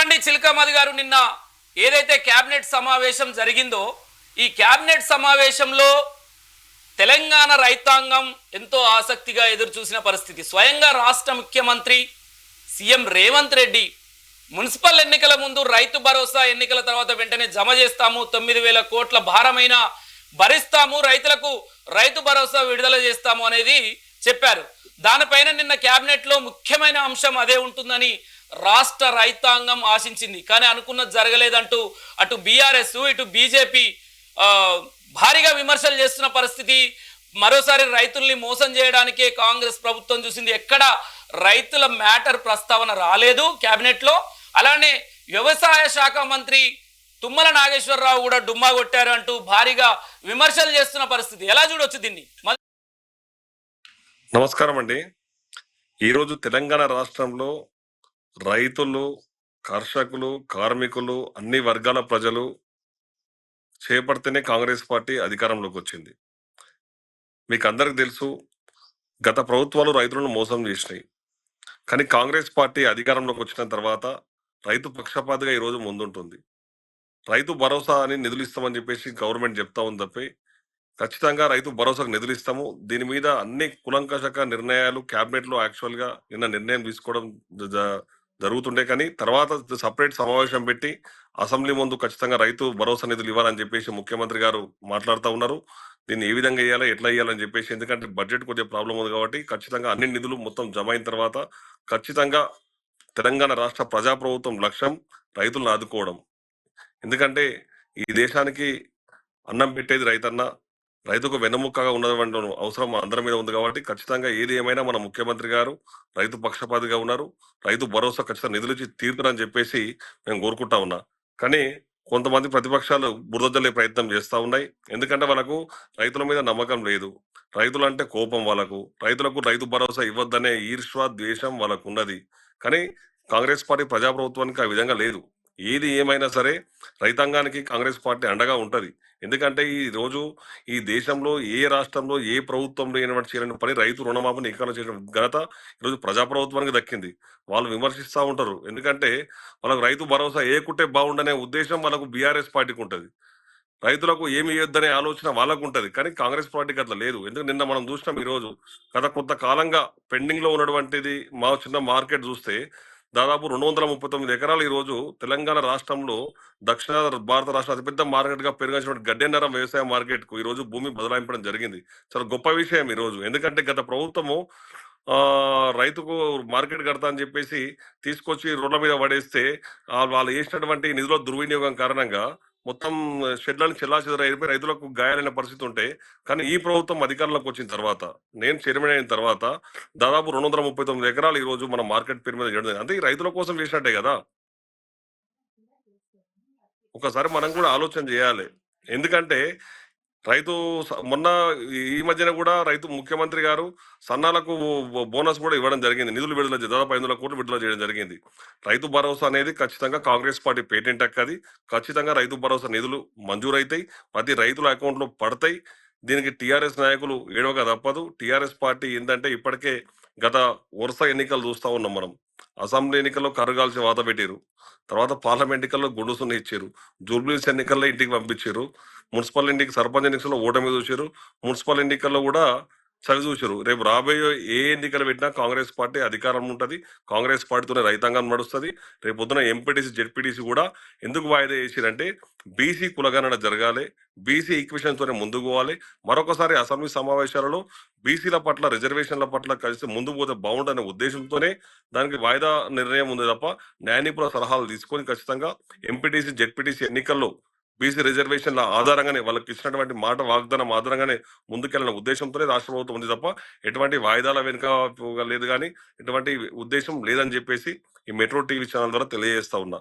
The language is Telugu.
చెప్పండి చిలకమది గారు, నిన్న ఏదైతే కేబినెట్ సమావేశం జరిగిందో ఈ కేబినెట్ సమావేశంలో తెలంగాణ రైతాంగం ఎంతో ఆసక్తిగా ఎదురు చూసిన పరిస్థితి. స్వయంగా రాష్ట్ర ముఖ్యమంత్రి సీఎం రేవంత్ రెడ్డి మున్సిపల్ ఎన్నికల ముందు రైతు భరోసా ఎన్నికల తర్వాత వెంటనే జమ చేస్తాము, 9,000 కోట్ల భారమైన భరిస్తాము, రైతులకు రైతు భరోసా విడుదల చేస్తాము అనేది చెప్పారు. దానిపైన నిన్న కేబినెట్ లో ముఖ్యమైన అంశం అదే ఉంటుందని రాష్ట్ర రైతాంగం ఆశించింది. కానీ అనుకున్నది జరగలేదంటూ అటు బీఆర్ఎస్ ఇటు బీజేపీ భారీగా విమర్శలు చేస్తున్న పరిస్థితి. మరోసారి రైతుల్ని మోసం చేయడానికే కాంగ్రెస్ ప్రభుత్వం చూసింది. ఎక్కడ రైతుల మ్యాటర్ ప్రస్తావన రాలేదు కేబినెట్ లో. అలానే వ్యవసాయ శాఖ మంత్రి తుమ్మల నాగేశ్వరరావు కూడా డుమ్మా కొట్టారు అంటూ భారీగా విమర్శలు చేస్తున్న పరిస్థితి. ఎలా చూడొచ్చు దీన్ని? నమస్కారం అండి. ఈరోజు తెలంగాణ రాష్ట్రంలో రైతులు, కర్షకులు, కార్మికులు, అన్ని వర్గాల ప్రజలు చేపడితేనే కాంగ్రెస్ పార్టీ అధికారంలోకి వచ్చింది. మీకు అందరికి తెలుసు, గత ప్రభుత్వాలు రైతులను మోసం చేసినాయి. కానీ కాంగ్రెస్ పార్టీ అధికారంలోకి వచ్చిన తర్వాత రైతు పక్షపాతిగా ఈరోజు ముందుంటుంది. రైతు భరోసా అని నిధులు ఇస్తామని చెప్పేసి గవర్నమెంట్ చెప్తా ఉంది తప్పి ఖచ్చితంగా రైతు భరోసాకు నిధులు ఇస్తాము. దీని మీద అన్ని కులంకషక నిర్ణయాలు క్యాబినెట్ లో యాక్చువల్ గా నిన్న నిర్ణయం తీసుకోవడం జరుగుతుండే. కానీ తర్వాత సపరేట్ సమావేశం పెట్టి అసెంబ్లీ ముందు ఖచ్చితంగా రైతు భరోసా నిధులు ఇవ్వాలని చెప్పేసి ముఖ్యమంత్రి గారు మాట్లాడుతూ ఉన్నారు. దీన్ని ఏ విధంగా ఇవ్వాలి, ఎట్లా ఇవ్వాలని చెప్పేసి, ఎందుకంటే బడ్జెట్ కొద్దిగా ప్రాబ్లం ఉంది కాబట్టి ఖచ్చితంగా అన్ని నిధులు మొత్తం జమ అయిన తర్వాత ఖచ్చితంగా తెలంగాణ రాష్ట్ర ప్రజాప్రభుత్వం లక్ష్యం రైతులను ఆదుకోవడం. ఎందుకంటే ఈ దేశానికి అన్నం పెట్టేది రైతన్న, రైతుకు వెన్నముక్కగా ఉన్నటువంటి అవసరం అందరి మీద ఉంది కాబట్టి ఖచ్చితంగా ఏది ఏమైనా మన ముఖ్యమంత్రి గారు రైతు పక్షపాతిగా ఉన్నారు. రైతు భరోసా ఖచ్చితంగా నిధులు ఇచ్చి తీర్పునని చెప్పేసి మేము కోరుకుంటా ఉన్నా. కానీ కొంతమంది ప్రతిపక్షాలు బురదజల్లే ప్రయత్నం చేస్తూ ఉన్నాయి. ఎందుకంటే వాళ్ళకు రైతుల మీద నమ్మకం లేదు, రైతులంటే కోపం వాళ్ళకు, రైతులకు రైతు భరోసా ఇవ్వద్దనే ఈర్ష్వ ద్వేషం వాళ్ళకు ఉన్నది. కానీ కాంగ్రెస్ పార్టీ ప్రజాప్రభుత్వానికి ఆ విధంగా లేదు. ఏది ఏమైనా సరే రైతాంగానికి కాంగ్రెస్ పార్టీ అండగా ఉంటది. ఎందుకంటే ఈ రోజు ఈ దేశంలో ఏ రాష్ట్రంలో ఏ ప్రభుత్వంలో చేయని పని రైతు రుణమాఫీని ఏకాలం చేయడం ఘనత ఈరోజు ప్రజాప్రభుత్వానికి దక్కింది. వాళ్ళు విమర్శిస్తూ ఉంటారు, ఎందుకంటే వాళ్ళకు రైతు భరోసా ఏకుంటే బాగుండనే ఉద్దేశం వాళ్ళకు బీఆర్ఎస్ పార్టీకి ఉంటుంది. రైతులకు ఏమి ఇవ్వద్దనే ఆలోచన వాళ్ళకు ఉంటది. కానీ కాంగ్రెస్ పార్టీకి అట్లా లేదు. ఎందుకంటే నిన్న మనం చూసినాం, ఈ రోజు గత కొంతకాలంగా పెండింగ్ లో ఉన్నటువంటిది మా చిన్న మార్కెట్ చూస్తే దాదాపు 239 ఎకరాలు ఈ రోజు తెలంగాణ రాష్ట్రంలో దక్షిణ భారత రాష్ట్ర అతిపెద్ద మార్కెట్ గా పెరిగినటువంటి గడ్డెన్నరం వ్యవసాయ మార్కెట్ కు ఈ రోజు భూమి బదలాయించడం జరిగింది. చాలా గొప్ప విషయం ఈ రోజు. ఎందుకంటే గత ప్రభుత్వము రైతుకు మార్కెట్ కడతా అని చెప్పేసి తీసుకొచ్చి రోడ్ల మీద పడేస్తే వాళ్ళు వేసినటువంటి నిధుల దుర్వినియోగం కారణంగా మొత్తం షెడ్లను చెల్లాచెదరు అయిపోయి రైతులకు గాయాలైన పరిస్థితి ఉంటే, కానీ ఈ ప్రభుత్వం అధికారంలోకి వచ్చిన తర్వాత, నేను చైర్మన్ అయిన తర్వాత దాదాపు 239 ఎకరాలు ఈ రోజు మన మార్కెట్ పేరు మీద చేయడం అంటే ఈ రైతుల కోసం చేసినట్టే కదా. ఒకసారి మనం కూడా ఆలోచన చేయాలి. ఎందుకంటే రైతు మొన్న ఈ మధ్యన కూడా రైతు ముఖ్యమంత్రి గారు సన్నాలకు బోనస్ కూడా ఇవ్వడం జరిగింది. నిధులు విడుదల దాదాపు 500 కోట్లు విడుదల చేయడం జరిగింది. రైతు భరోసా అనేది ఖచ్చితంగా కాంగ్రెస్ పార్టీ పేటెంట్ హక్కు. అది ఖచ్చితంగా రైతు భరోసా నిధులు మంజూరైతాయి, ప్రతి రైతుల అకౌంట్ లో పడతాయి. దీనికి టీఆర్ఎస్ నాయకులు ఏడవక తప్పదు. టీఆర్ఎస్ పార్టీ ఏంటంటే ఇప్పటికే గత వరుస ఎన్నికలు చూస్తా ఉన్నాం మనం. అసెంబ్లీ ఎన్నికల్లో కర్రగాల్చి వాత పెట్టారు, తర్వాత పార్లమెంట్ ఎన్నికల్లో గుండు సున్ని ఇచ్చారు, జూబ్లీస్ ఎన్నికల్లో ఇంటికి పంపించారు, మున్సిపల్ ఎన్నిక సర్పంచ్ ఎన్నికల్లో ఓటమి చూసారు, మున్సిపల్ ఎన్నికల్లో కూడా చవి చూసారు. రేపు రాబోయే ఏ ఎన్నికలు పెట్టినా కాంగ్రెస్ పార్టీ అధికారం ఉంటుంది, కాంగ్రెస్ పార్టీతోనే రైతాంగం నడుస్తుంది. రేపు పొద్దున ఎంపీటీసీ జెడ్పీటీసీ కూడా ఎందుకు వాయిదా చేసిరంటే బీసీ కులగణన జరగాలి, బీసీ ఈక్వేషన్ తోనే ముందుకు పోవాలి. మరొకసారి అసెంబ్లీ సమావేశాలలో బీసీల పట్ల రిజర్వేషన్ల పట్ల కలిసి ముందుకు పోతే బాగుండనే ఉద్దేశంతోనే దానికి వాయిదా నిర్ణయం ఉంది తప్ప న్యాయ నిపుణుల సలహాలు తీసుకొని ఖచ్చితంగా ఎంపీటీసీ జెడ్పీటీసీ ఎన్నికల్లో బీసీ రిజర్వేషన్ల ఆధారంగానే వాళ్ళకి ఇచ్చినటువంటి మాట వాగ్దానం ఆధారంగానే ముందుకెళ్ళిన ఉద్దేశంతోనే రాష్ట్ర ప్రభుత్వం ఉంది తప్ప ఎటువంటి వాయిదాల వెనుక లేదు, కానీ ఎటువంటి ఉద్దేశం లేదని చెప్పేసి ఈ మెట్రో టీవీ ఛానల్ ద్వారా తెలియజేస్తా ఉన్నా.